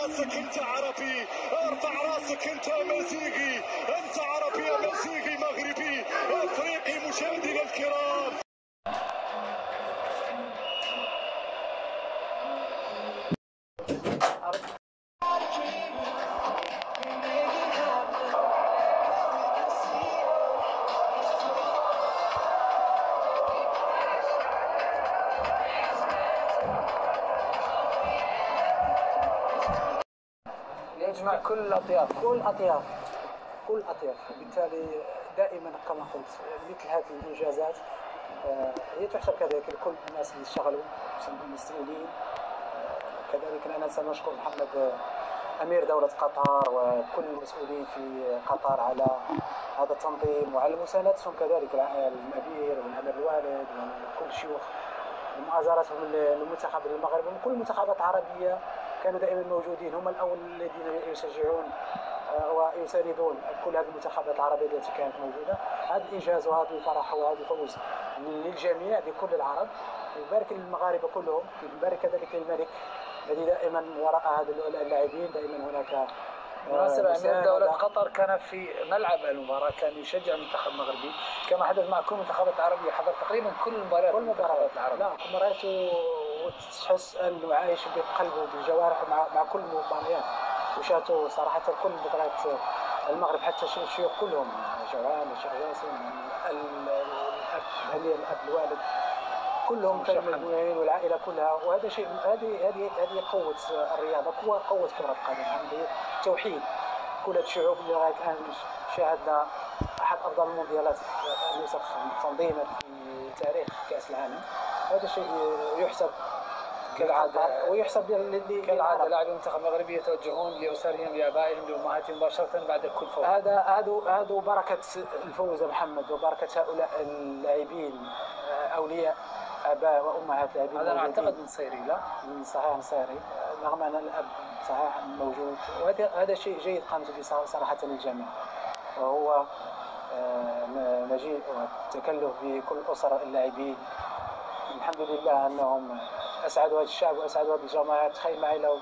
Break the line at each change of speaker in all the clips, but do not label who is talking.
راسك انت عربي، ارفع راسك انت مزيغي، انت عربي مزيغي مغربي افريقي. مشاهدينا الكرام،
يجمع كل الأطياف، كل الأطياف. بالتالي دائما كما قلت مثل هذه الإنجازات هي تحسب كذلك لكل الناس اللي اشتغلوا، المسؤولين. كذلك أنا سنشكر محمد أمير دولة قطر وكل المسؤولين في قطر على هذا التنظيم وعلى مساندتهم، كذلك الأمير والأمير الوالد وكل الشيوخ ومؤازرتهم للمنتخب المغربي وكل المنتخبات العربية. كانوا دائما موجودين، هم الأول الذين يشجعون ويساندون كل هذه المنتخبات العربية التي كانت موجودة. هذا الإنجاز وهذا الفرح وهذا الفوز للجميع لكل العرب. يبارك للمغاربة كلهم، يبارك كذلك للملك الذي دائما وراء هذا اللاعبين. دائما هناك
بالمناسبة أمير دولة قطر كان في ملعب المباراة، كان يشجع المنتخب المغربي كما حدث مع كل المنتخبات العربية، حضر تقريبا كل المباريات المنتخبات العربية.
لا، كل مباريات وتحس أنه عايش بقلبه وبالجوارح مع كل المباريات. وشاهدوا صراحة كل مباريات المغرب، حتى الشيوخ كلهم، جوان الشيخ جاسم الأب الوالد كلهم كانوا مجموعين والعائلة كلها. وهذا شيء، هذه قوة الرياضة، قوة كرة القدم، هذه توحيد كل الشعوب اللي لغاية الآن. شاهدنا أحد أفضل المونديالات نسخ تنظيما في تاريخ كأس العالم. هذا شيء يحسب
كالعادة،
ويحسب
كالعادة لاعبي المنتخب المغربي يتوجهون لأسرهم لآبائهم لأمهاتهم مباشرة بعد كل فوز.
هذا بركة الفوز محمد، وبركة هؤلاء اللاعبين أولياء آباء وأمهات لاعبين.
هذا أنا أعتقد من صيري، لا؟
صحيح صيري، رغم أن الأب صحيح موجود. وهذا شيء جيد قامت به صراحة الجميع، وهو مجيء والتكلف بكل أسر اللاعبين. الحمد لله أنهم أسعدوا هذا الشعب وأسعدوا هذه الجماهير. تخيل معي لو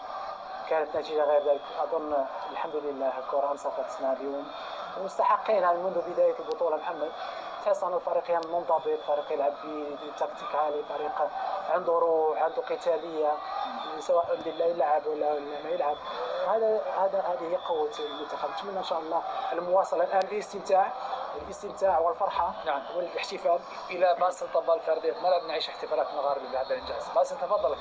كانت نتيجة غير ذلك. أظن الحمد لله الكرة أنصفتنا اليوم ومستحقينها منذ بداية البطولة. محمد، تحس أن الفريق منضبط، فريق يلعب بتكتيك عالي، فريق عنده روح، عنده قتالية، سواء لله يلعب ولا ما يلعب. هذه هي قوة المنتخب. نتمنى إن شاء الله المواصلة الآن الاستمتاع والفرحة.
نعم.
والاحتفال.
إلى باسل طبال فردية، ما نعيش احتفالات مغاربة بهذا الإنجاز. باسل تفضل.